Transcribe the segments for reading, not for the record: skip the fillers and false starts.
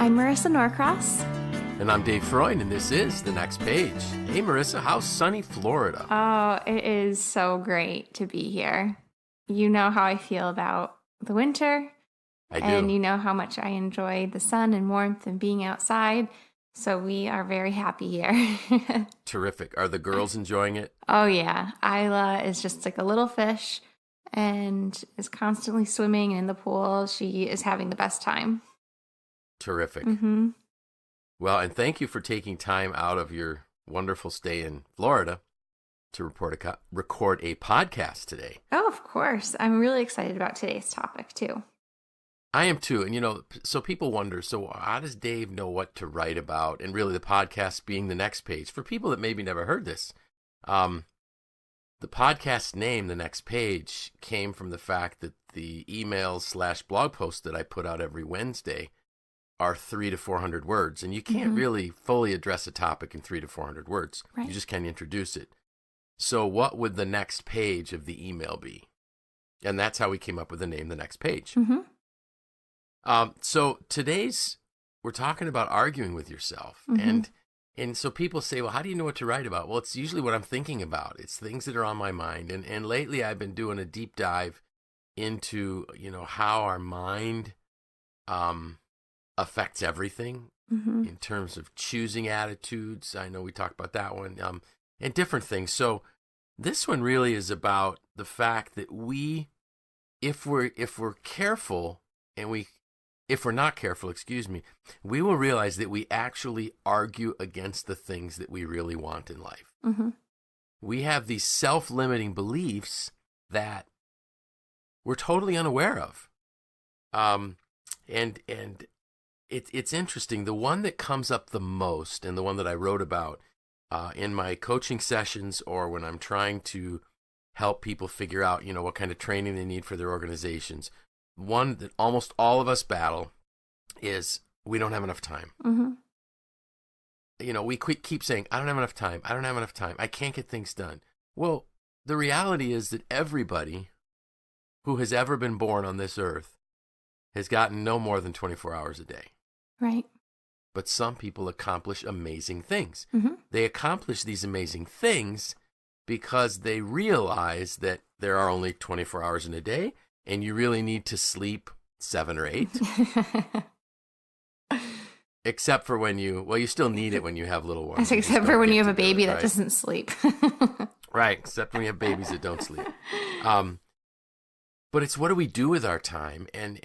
I'm Marissa Norcross. And I'm Dave Freund, and this is The Next Page. Hey, Marissa, how's sunny Florida? Oh, it is so great to be here. You know how I feel about the winter. I do. And you know how much I enjoy the sun and warmth and being outside. So we are very happy here. Terrific. Are the girls enjoying it? Oh, yeah. Isla is just like a little fish and is constantly swimming in the pool. She is having the best time. Terrific. Mm-hmm. Well, and thank you for taking time out of your wonderful stay in Florida to record a podcast today. Oh, of course. I'm really excited about today's topic, too. I am too. And, so people wonder, so how does Dave know what to write about? And really the podcast being The Next Page. For people that maybe never heard this, the podcast name, The Next Page, came from the fact that the emails/blog posts that I put out every Wednesday are 300 to 400 words. And you can't really fully address a topic in 300 to 400 words. Right. You just can't introduce it. So what would the next page of the email be? And that's how we came up with the name The Next Page. Mm-hmm. So we're talking about arguing with yourself. And so people say, well, how do you know what to write about? Well, it's usually what I'm thinking about. It's things that are on my mind. And lately I've been doing a deep dive into, how our mind affects everything in terms of choosing attitudes. I know we talked about that one, and different things. So this one really is about the fact that if we're careful and if we're not careful, we will realize that we actually argue against the things that we really want in life. Mm-hmm. We have these self-limiting beliefs that we're totally unaware of. And it's interesting. The one that comes up the most, and the one that I wrote about in my coaching sessions, or when I'm trying to help people figure out, what kind of training they need for their organizations, one that almost all of us battle is we don't have enough time. Mm-hmm. We keep saying, I don't have enough time. I don't have enough time. I can't get things done. Well, the reality is that everybody who has ever been born on this earth has gotten no more than 24 hours a day. Right. But some people accomplish amazing things. Mm-hmm. They accomplish these amazing things because they realize that there are only 24 hours in a day, and you really need to sleep 7 or 8. Except for when you still need it when you have little ones. Except for when you have a baby that doesn't sleep. Right, except when you have babies that don't sleep. But it's what do we do with our time? And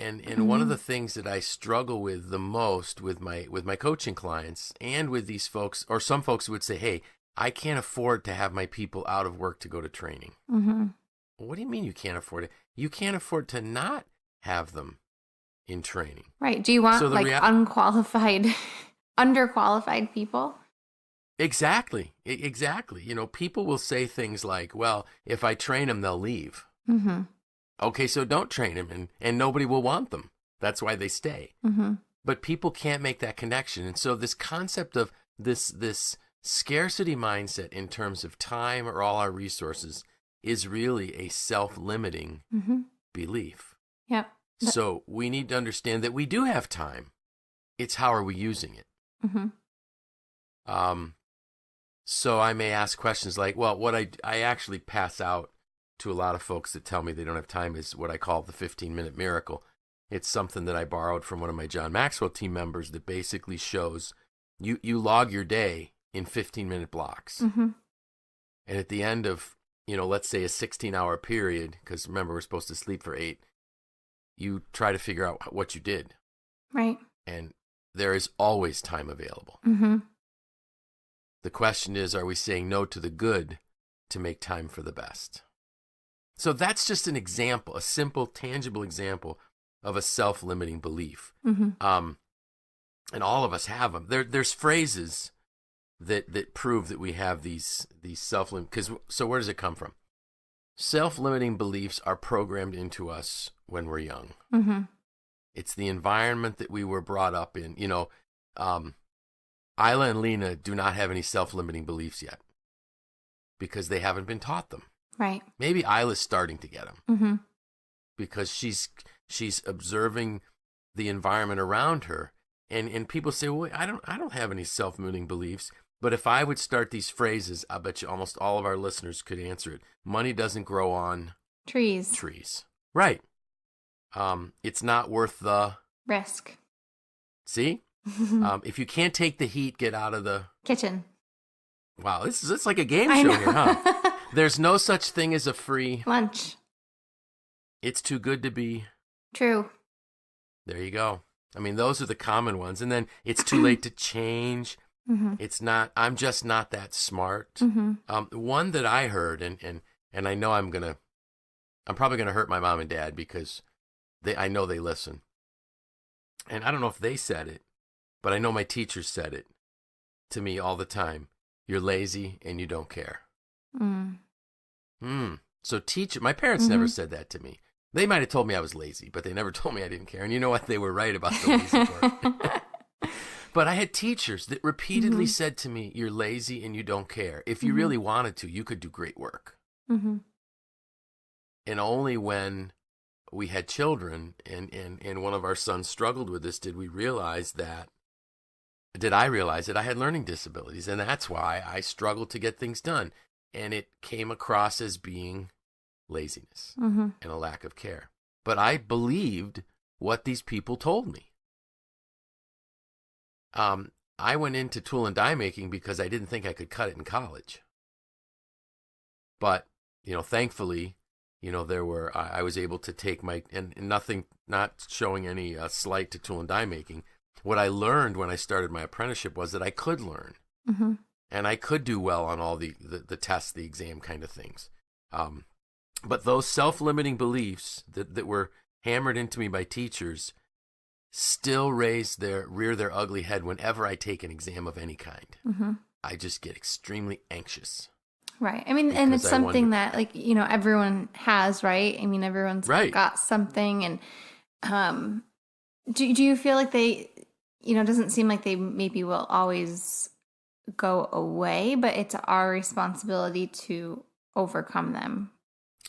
one of the things that I struggle with the most with my coaching clients and with these folks, or some folks who would say, hey, I can't afford to have my people out of work to go to training. Mm-hmm. What do you mean you can't afford it? You can't afford to not have them in training. Right. Do you want unqualified, underqualified people? Exactly. People will say things like, well, if I train them, they'll leave. Mm-hmm. Okay, so don't train them, and nobody will want them. That's why they stay. Mm-hmm. But people can't make that connection. And so this concept of this scarcity mindset in terms of time or all our resources is really a self-limiting belief. Yep. So we need to understand that we do have time. It's how are we using it? Mm-hmm. So I may ask questions like, well, what I actually pass out to a lot of folks that tell me they don't have time is what I call the 15-minute miracle. It's something that I borrowed from one of my John Maxwell team members that basically shows you log your day in 15-minute blocks. Mm-hmm. And at the end of, let's say a 16-hour period, because remember, we're supposed to sleep for 8, you try to figure out what you did. Right. And there is always time available. Mm-hmm. The question is, are we saying no to the good to make time for the best? So that's just an example, a simple, tangible example of a self-limiting belief. Mm-hmm. And all of us have them. There's phrases that prove that we have these self-limiting. So where does it come from? Self-limiting beliefs are programmed into us when we're young. Mm-hmm. It's the environment that we were brought up in. Isla and Lena do not have any self-limiting beliefs yet because they haven't been taught them. Right. Maybe Isla's starting to get them Mm-hmm. because she's observing the environment around her, And people say, well, I don't have any self-limiting beliefs. But if I would start these phrases, I bet you almost all of our listeners could answer it. Money doesn't grow on trees. Right. It's not worth the risk. See? If you can't take the heat, get out of the kitchen. Wow, it's like a game show here, huh? There's no such thing as a free lunch. It's too good to be true. There you go. I mean, those are the common ones. And then it's too late to change. It's not, I'm just not that smart. One that I heard, and I know I'm probably going to hurt my mom and dad because I know they listen. And I don't know if they said it, but I know my teachers said it to me all the time. You're lazy and you don't care. So my parents never said that to me. They might have told me I was lazy, but they never told me I didn't care. And you know what? They were right about the lazy part. But I had teachers that repeatedly said to me, you're lazy and you don't care. If you really wanted to, you could do great work. And only when we had children and one of our sons struggled with this did I realize that I had learning disabilities. And that's why I struggled to get things done. And it came across as being laziness and a lack of care. But I believed what these people told me. I went into tool and die making because I didn't think I could cut it in college. But, thankfully, I was able to take and nothing, not showing any slight to tool and die making. What I learned when I started my apprenticeship was that I could learn. And I could do well on all the tests, the exam kind of things. But those self-limiting beliefs that were hammered into me by teachers still rear their ugly head whenever I take an exam of any kind. I just get extremely anxious. Right. I mean, and it's something that everyone has, right? I mean, everyone's got something. And do you feel like they, it doesn't seem like they maybe will always go away, but it's our responsibility to overcome them.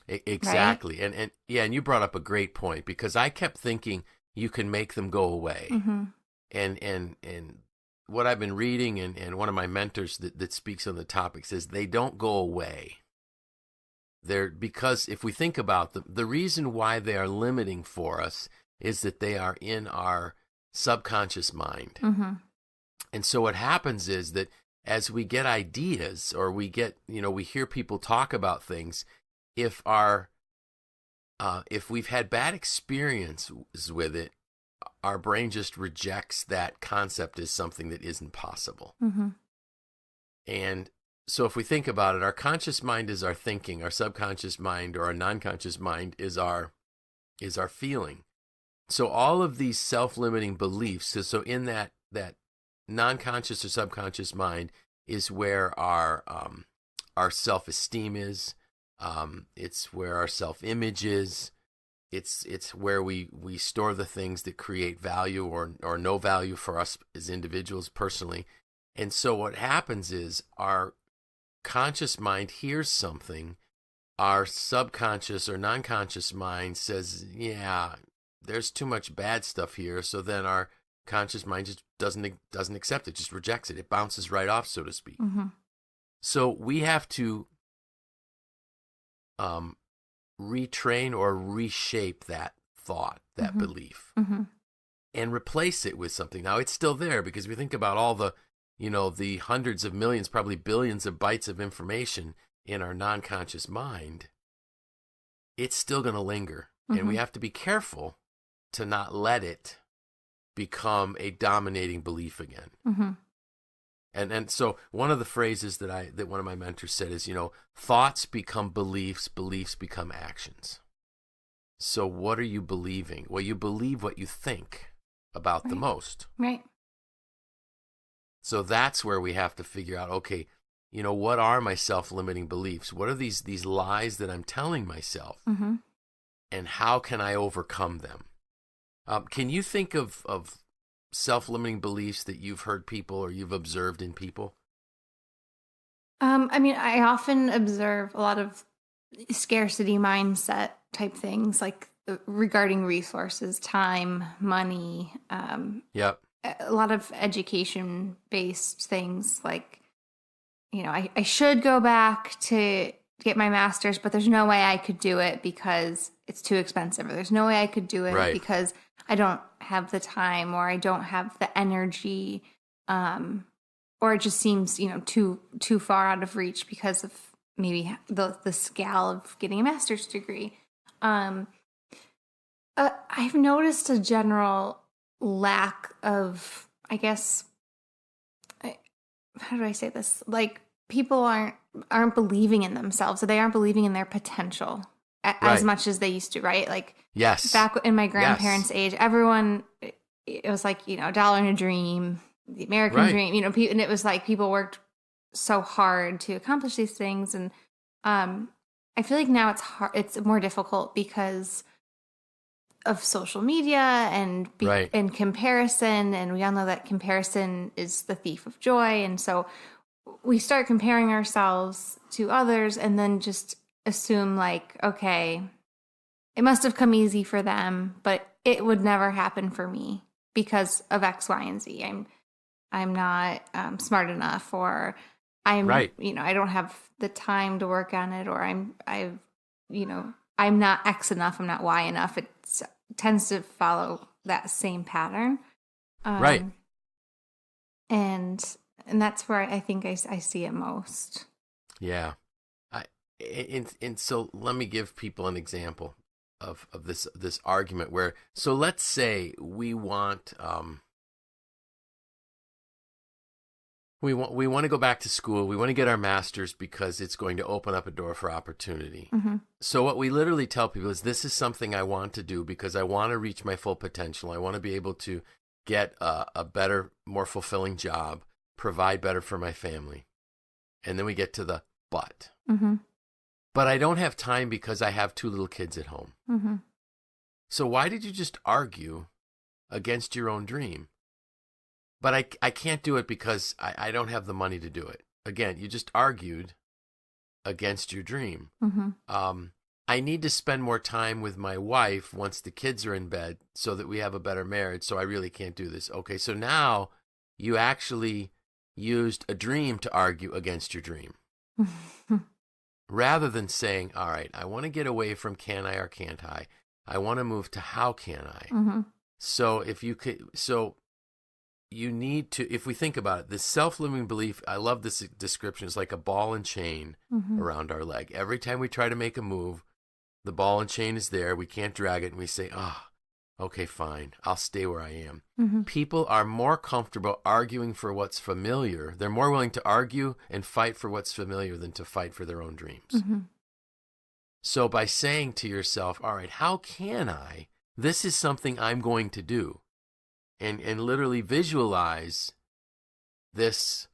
Exactly. Right? And you brought up a great point because I kept thinking you can make them go away. And what I've been reading and one of my mentors that speaks on the topic says they don't go away. Because if we think about them, the reason why they are limiting for us is that they are in our subconscious mind. And so what happens is that as we get ideas or we get, we hear people talk about things, if we've had bad experiences with it, our brain just rejects that concept as something that isn't possible. And so if we think about it, our conscious mind is our thinking, our subconscious mind or our non-conscious mind is our feeling. So all of these self-limiting beliefs, so in that non-conscious or subconscious mind is where our self-esteem is. It's where our self-image is. It's where we store the things that create value or no value for us as individuals personally. And so what happens is our conscious mind hears something. Our subconscious or non-conscious mind says, yeah, there's too much bad stuff here. So then our conscious mind just doesn't accept it, just rejects it. It bounces right off, so to speak. So we have to retrain or reshape that thought, that belief, and replace it with something. Now, it's still there because we think about all the, the hundreds of millions, probably billions of bytes of information in our non-conscious mind. It's still going to linger, and we have to be careful to not let it become a dominating belief again. And so one of the phrases that one of my mentors said is, thoughts become beliefs, beliefs become actions. So what are you believing? Well, you believe what you think about the most. Right. So that's where we have to figure out, okay, what are my self-limiting beliefs? What are these lies that I'm telling myself? And how can I overcome them? Can you think of self-limiting beliefs that you've heard people or you've observed in people? I mean, I often observe a lot of scarcity mindset type things, like regarding resources, time, money. Yep. a lot of education based things like, I should go back to get my master's, but there's no way I could do it because it's too expensive, or there's no way I could do it because I don't have the time, or I don't have the energy, or it just seems, too far out of reach because of maybe the scale of getting a master's degree. I've noticed a general lack of, I guess, how do I say this? Like, people aren't believing in themselves, or they aren't believing in their potential as much as they used to, right? Like, back in my grandparents' age, everyone, it was like, a dollar and a dream, the American dream, and it was like people worked so hard to accomplish these things. And I feel like now it's hard, it's more difficult because of social media and and comparison, and we all know that comparison is the thief of joy. And so we start comparing ourselves to others and then just assume like, okay, it must have come easy for them, but it would never happen for me because of X, Y, and Z. I'm not smart enough, or I'm I don't have the time to work on it, or I'm not X enough, I'm not Y enough. It tends to follow that same pattern. And that's where I think I see it most. Yeah. And so let me give people an example of this argument where, so let's say we want to go back to school. We want to get our master's because it's going to open up a door for opportunity. Mm-hmm. So what we literally tell people is, this is something I want to do because I want to reach my full potential. I want to be able to get a better, more fulfilling job, provide better for my family. And then we get to the but. Mm-hmm. But I don't have time because I have 2 little kids at home. Mm-hmm. So why did you just argue against your own dream? But I can't do it because I don't have the money to do it. Again, you just argued against your dream. Mm-hmm. I need to spend more time with my wife once the kids are in bed so that we have a better marriage, so I really can't do this. Okay, so now you actually used a dream to argue against your dream. Rather than saying, all right, I want to get away from can I or can't I. I want to move to how can I. Mm-hmm. So you need to, if we think about it, this self-limiting belief, I love this description, it's like a ball and chain around our leg. Every time we try to make a move, the ball and chain is there. We can't drag it, and we say, okay, fine, I'll stay where I am. Mm-hmm. People are more comfortable arguing for what's familiar. They're more willing to argue and fight for what's familiar than to fight for their own dreams. Mm-hmm. So by saying to yourself, all right, how can I? This is something I'm going to do. And literally visualize this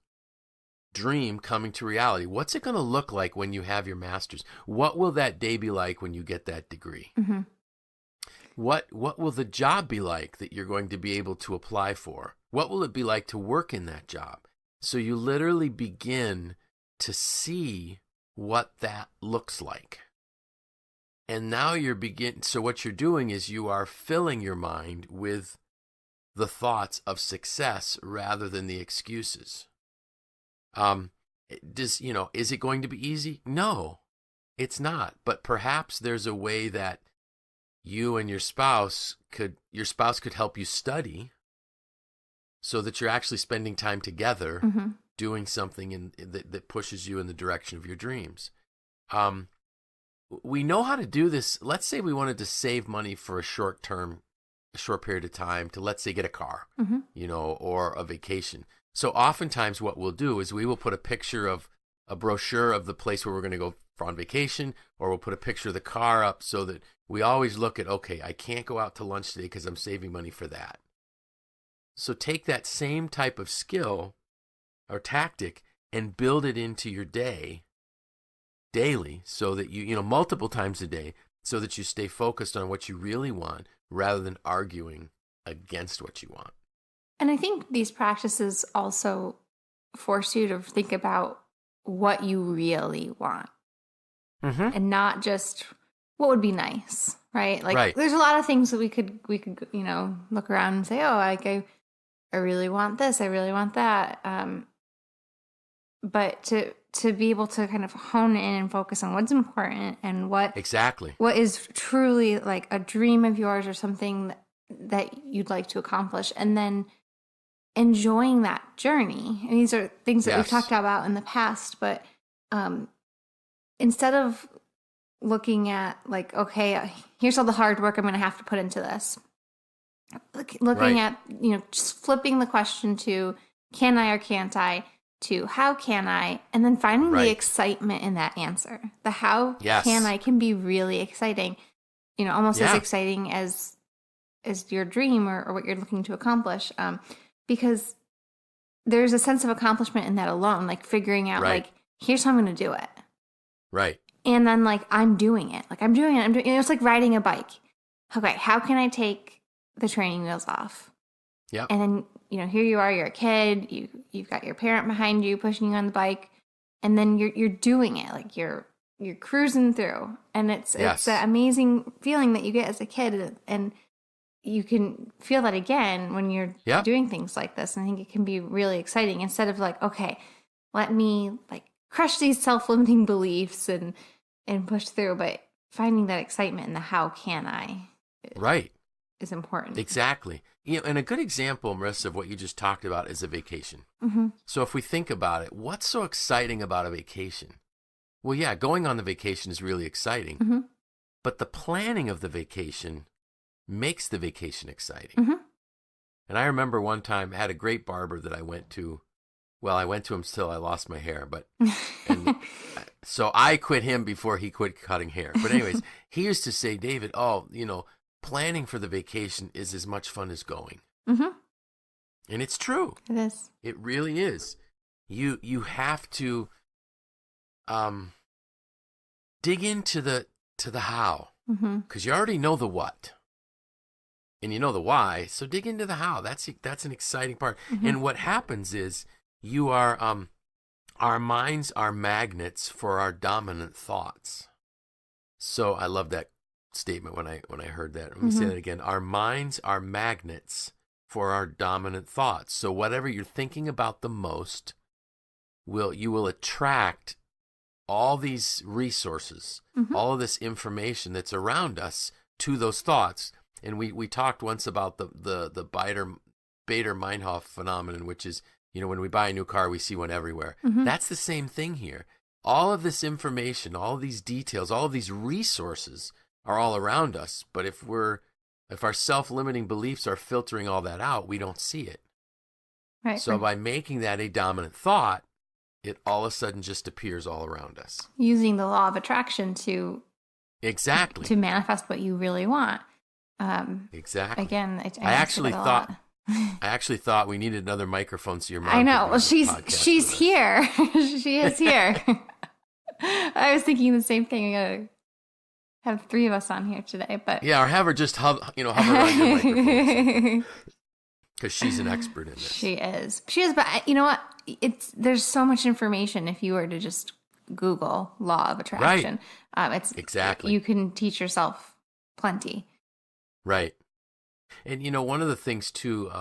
dream coming to reality. What's it going to look like when you have your master's? What will that day be like when you get that degree? Mm-hmm. What will the job be like that you're going to be able to apply for? What will it be like to work in that job? So you literally begin to see what that looks like. And now so what you're doing is you are filling your mind with the thoughts of success rather than the excuses. Is it going to be easy? No, it's not. But perhaps there's a way that you and your spouse could help you study so that you're actually spending time together, mm-hmm. doing something that pushes you in the direction of your dreams. We know how to do this. Let's say we wanted to save money for a short period of time to, let's say, get a car, mm-hmm. Or a vacation. So oftentimes what we'll do is we will put a picture of a brochure of the place where we're going to go on vacation, or we'll put a picture of the car up so that we always look at, okay, I can't go out to lunch today because I'm saving money for that. So take that same type of skill or tactic and build it into your day daily so that you multiple times a day, so that you stay focused on what you really want rather than arguing against what you want. And I think these practices also force you to think about what you really want, mm-hmm. and not just what would be nice, right? Like, there's a lot of things that we could look around and say, oh, I really want this, I really want that. But to be able to kind of hone in and focus on what's important and what is truly like a dream of yours or something that you'd like to accomplish, and then enjoying that journey. And these are things that we've talked about in the past, but instead of looking at like, okay, here's all the hard work I'm going to have to put into this, looking at, just flipping the question to can I or can't I, to how can I, and then finding the excitement in that answer. The how can I can be really exciting, almost as exciting as your dream or what you're looking to accomplish, because there's a sense of accomplishment in that alone, like figuring out like, here's how I'm going to do it. Right. And then like, I'm doing it. Like I'm doing it. It's like riding a bike. Okay. How can I take the training wheels off? Yeah. And then, here you are, you're a kid, you've got your parent behind you pushing you on the bike, and then you're doing it. Like you're cruising through, and it's an amazing feeling that you get as a kid, and you can feel that again when you're doing things like this. And I think it can be really exciting, instead of like, okay, let me like crush these self-limiting beliefs and push through, but finding that excitement in the how can I is important. Exactly. And a good example, Marissa, of what you just talked about is a vacation. Mm-hmm. So if we think about it, what's so exciting about a vacation? Well, yeah, going on the vacation is really exciting, mm-hmm. but the planning of the vacation makes the vacation exciting. Mm-hmm. And I remember one time I had a great barber that I went to. Well, I went to him till I lost my hair, so I quit him before he quit cutting hair. But anyways, he used to say, David, planning for the vacation is as much fun as going. Mm-hmm. And it's true. It is. It really is. You have to dig into the how, because you already know the what, and you know the why. So dig into the how. That's an exciting part. Mm-hmm. And what happens is you are our minds are magnets for our dominant thoughts. So I love that statement when I heard that. Let me say that again. Our minds are magnets for our dominant thoughts. So whatever you're thinking about the most, you will attract all these resources, all of this information that's around us to those thoughts. And we talked once about the Bader-Meinhof phenomenon, which is, when we buy a new car, we see one everywhere. Mm-hmm. That's the same thing here. All of this information, all of these details, all of these resources are all around us. But if our self-limiting beliefs are filtering all that out, we don't see it. Right. So by making that a dominant thought, it all of a sudden just appears all around us. Using the law of attraction to manifest what you really want. Exactly. Again, I actually thought we needed another microphone so your mom. I know. Well, she's here. She is here. I was thinking the same thing. I gotta have three of us on here today, but or have her just hover around your microphone, because she's an expert in this. She is, but you know what? There's so much information if you were to just Google law of attraction. It's exactly, you can teach yourself plenty. Right. And one of the things too,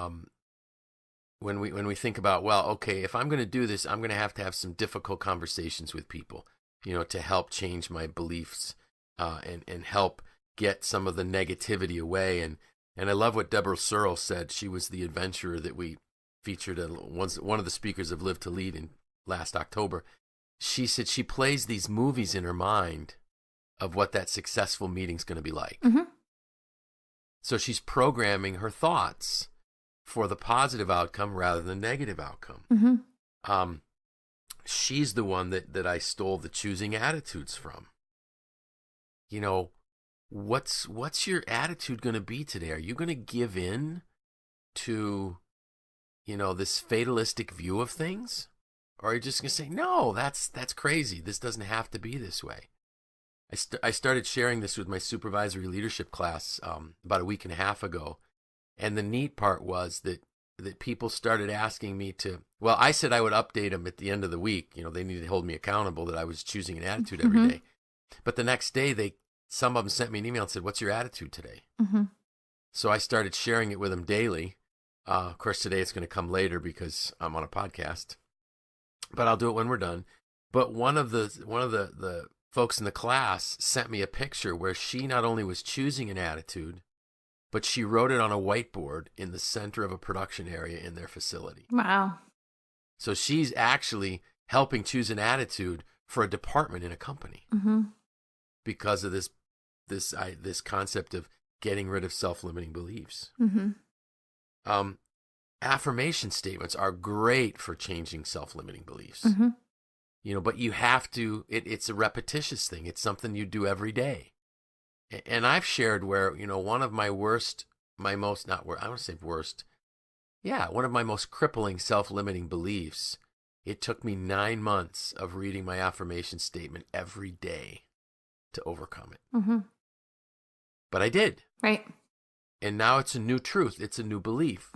when we think about, well, okay, if I'm going to do this, I'm going to have some difficult conversations with people, to help change my beliefs, and help get some of the negativity away. And I love what Deborah Searle said. She was the adventurer that we featured, one of the speakers of Live to Lead in last October. She said she plays these movies in her mind of what that successful meeting's going to be like. Mm-hmm. So she's programming her thoughts for the positive outcome rather than the negative outcome. Mm-hmm. She's the one that I stole the choosing attitudes from. What's your attitude going to be today? Are you going to give in to, this fatalistic view of things? Or are you just going to say, no, that's crazy. This doesn't have to be this way. I started sharing this with my supervisory leadership class about a week and a half ago. And the neat part was that people started asking me to, well, I said I would update them at the end of the week. They needed to hold me accountable that I was choosing an attitude every day. But the next day, some of them sent me an email and said, what's your attitude today? Mm-hmm. So I started sharing it with them daily. Of course, today it's going to come later because I'm on a podcast, but I'll do it when we're done. But one of the folks in the class sent me a picture where she not only was choosing an attitude, but she wrote it on a whiteboard in the center of a production area in their facility. Wow. So she's actually helping choose an attitude for a department in a company because of this concept of getting rid of self-limiting beliefs. Affirmation statements are great for changing self-limiting beliefs. But you have to, it's a repetitious thing. It's something you do every day. And I've shared where, one of my most crippling self-limiting beliefs, it took me 9 months of reading my affirmation statement every day to overcome it. But I did. Right. And now it's a new truth. It's a new belief.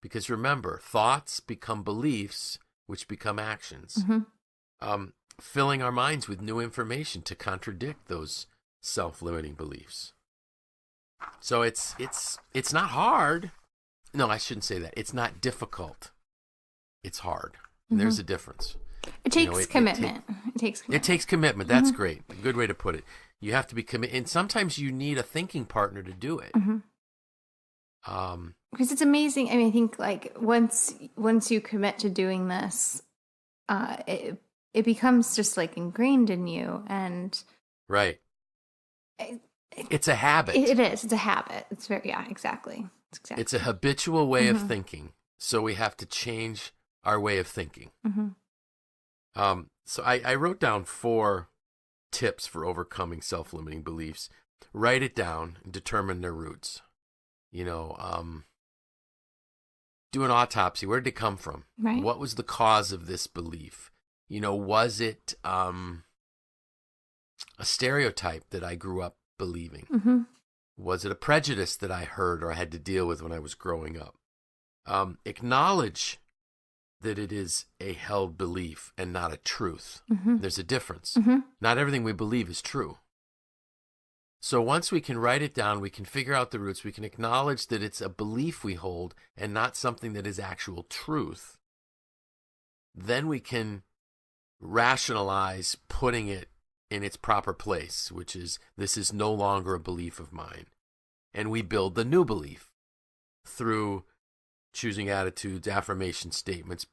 Because remember, thoughts become beliefs, which become actions. Filling our minds with new information to contradict those self-limiting beliefs. So it's not hard. No, I shouldn't say that. It's not difficult. It's hard. And there's a difference. It takes commitment. It takes commitment. That's great. A good way to put it. You have to be committed. And sometimes you need a thinking partner to do it. Because it's amazing. I mean, I think like once you commit to doing this, it becomes just like ingrained in you. And right. It's a habit. It is. It's a habit. It's very, exactly. It's a habitual way of thinking. So we have to change our way of thinking. So I wrote down 4 tips for overcoming self-limiting beliefs. Write it down and determine their roots. Do an autopsy. Where did it come from? Right. What was the cause of this belief? Was it a stereotype that I grew up believing? Was it a prejudice that I heard or I had to deal with when I was growing up? Acknowledge that it is a held belief and not a truth. There's a difference. Not everything we believe is true. So once we can write it down, we can figure out the roots, we can acknowledge that it's a belief we hold and not something that is actual truth, then we can rationalize putting it in its proper place, which is, this is no longer a belief of mine. And we build the new belief through choosing attitudes, affirmation statements,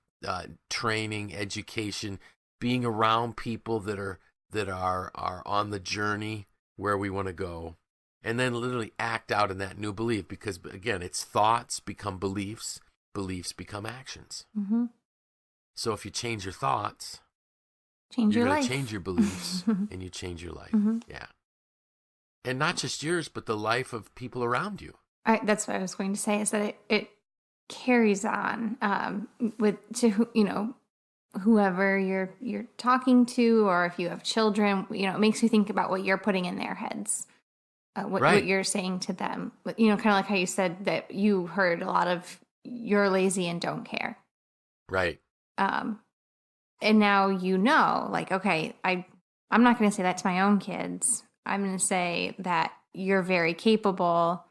training, education, being around people that are on the journey where we want to go, and then literally act out in that new belief, because again, it's thoughts become beliefs, beliefs become actions. So if you change your thoughts, you're going to change your beliefs and you change your life. Yeah. And not just yours, but the life of people around you. That's what I was going to say, is that it carries on whoever you're talking to, or if you have children, it makes you think about what you're putting in their heads, what you're saying to them. Kind of like how you said that you heard a lot of "you're lazy and don't care." Right. And now like, okay, I'm not going to say that to my own kids. I'm going to say that you're very capable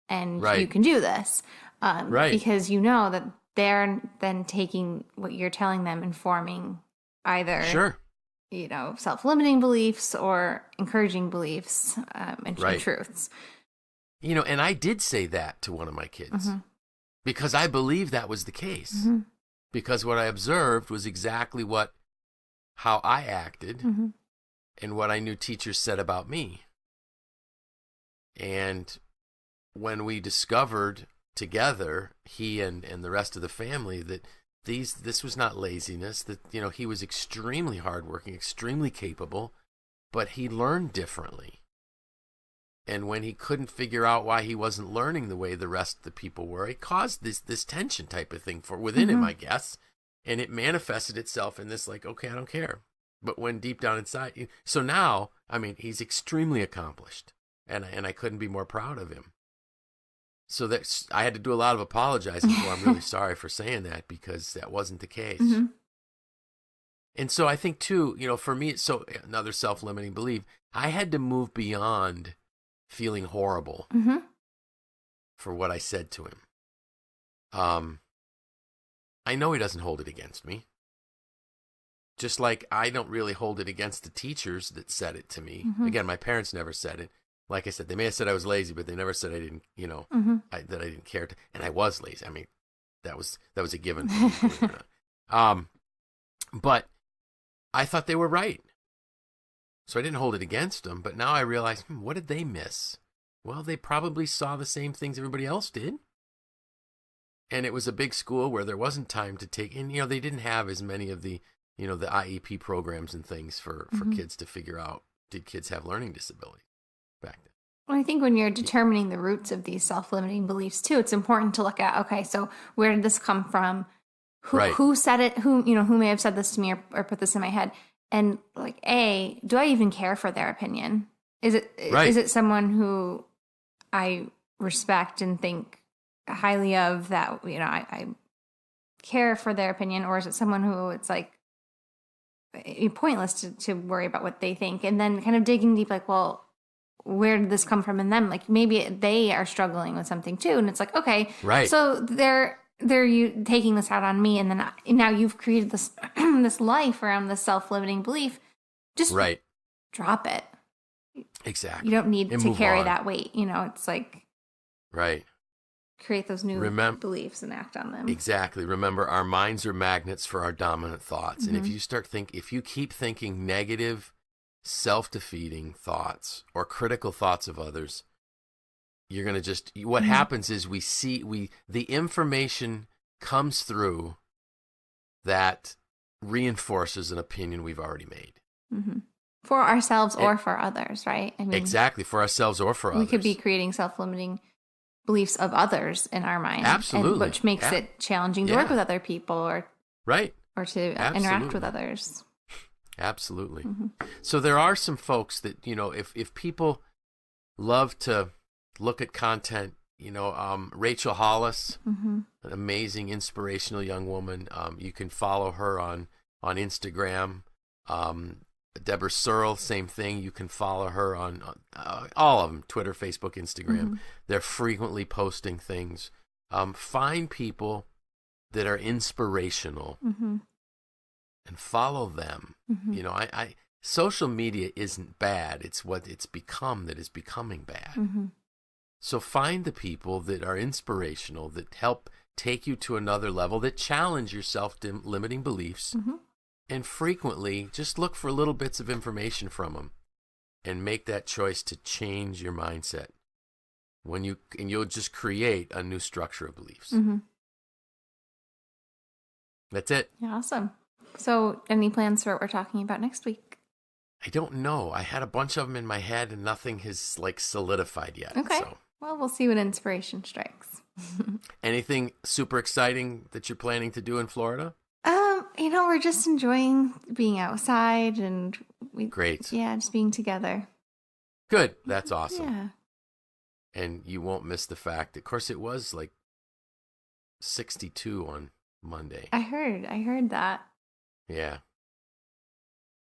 and you can do this. Because that they're then taking what you're telling them, informing either self-limiting beliefs or encouraging beliefs and truths. And I did say that to one of my kids because I believed that was the case. Because what I observed was exactly how I acted and what I knew teachers said about me. And when we discovered together, he and the rest of the family, that this was not laziness, that he was extremely hardworking, extremely capable, but he learned differently. And when he couldn't figure out why he wasn't learning the way the rest of the people were, it caused this tension type of thing within him, I guess. And it manifested itself in this, like, okay, I don't care. But when deep down inside, so now, he's extremely accomplished, and I couldn't be more proud of him. So I had to do a lot of apologizing for. I'm really sorry for saying that, because that wasn't the case. And so I think too, for me, so another self-limiting belief, I had to move beyond feeling horrible for what I said to him. I know he doesn't hold it against me. Just like I don't really hold it against the teachers that said it to me. Mm-hmm. Again, my parents never said it. Like I said, they may have said I was lazy, but they never said I didn't, mm-hmm. that I didn't care. And I was lazy. I mean, that was a given. But I thought they were right. So I didn't hold it against them. But now I realize, what did they miss? Well, they probably saw the same things everybody else did. And it was a big school where there wasn't time to take, and, they didn't have as many of the, the IEP programs and things for mm-hmm. kids to figure out, did kids have learning disabilities back then? Well, I think when you're determining the roots of these self-limiting beliefs too, it's important to look at, okay, so where did this come from? Who said it? Who may have said this to me or put this in my head? And like, do I even care for their opinion? Is it someone who I respect and think highly of, that, I care for their opinion, or is it someone who it's like pointless to worry about what they think? And then kind of digging deep, like, well, where did this come from in them? Like maybe they are struggling with something too. And it's like, okay, so they're you taking this out on me. And then now you've created this, this life around this self-limiting belief. Just drop it. Exactly. You don't need to carry that weight. It's like, create those new beliefs and act on them. Exactly. Remember, our minds are magnets for our dominant thoughts. Mm-hmm. And if you keep thinking negative, self-defeating thoughts or critical thoughts of others, you're going to what mm-hmm. happens is the information comes through that reinforces an opinion we've already made. Mm-hmm. For ourselves or for others, right? I mean, exactly. For ourselves or for others. We could be creating self-limiting beliefs of others in our mind. Absolutely. Which makes it challenging to work with other people or to interact with others. Absolutely. Mm-hmm. So there are some folks that, if people love to look at content, Rachel Hollis, mm-hmm. an amazing, inspirational young woman. You can follow her on Instagram. Deborah Searle, same thing. You can follow her on all of them, Twitter, Facebook, Instagram. Mm-hmm. They're frequently posting things. Find people that are inspirational mm-hmm. and follow them. Mm-hmm. I social media isn't bad. It's what it's become that is becoming bad. Mm-hmm. So find the people that are inspirational, that help take you to another level, that challenge your self-limiting beliefs. Mm-hmm. And frequently, just look for little bits of information from them and make that choice to change your mindset. And you'll just create a new structure of beliefs. Mm-hmm. That's it. Yeah, awesome. So any plans for what we're talking about next week? I don't know. I had a bunch of them in my head and nothing has solidified yet. Okay. So. Well, we'll see what inspiration strikes. Anything super exciting that you're planning to do in Florida? We're just enjoying being outside and Great. Yeah, just being together. Good. That's awesome. Yeah. And you won't miss the fact, of course, it was 62 on Monday. I heard that. Yeah.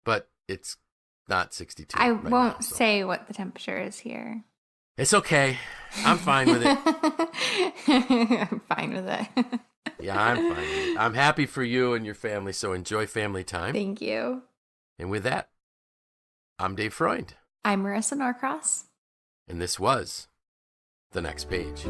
But it's not 62. I won't say what the temperature is here. It's okay. I'm fine with it. I'm fine with it. Yeah, I'm fine with it. I'm happy for you and your family, so enjoy family time. Thank you. And with that, I'm Dave Freund. I'm Marisa Norcross. And this was The Next Page.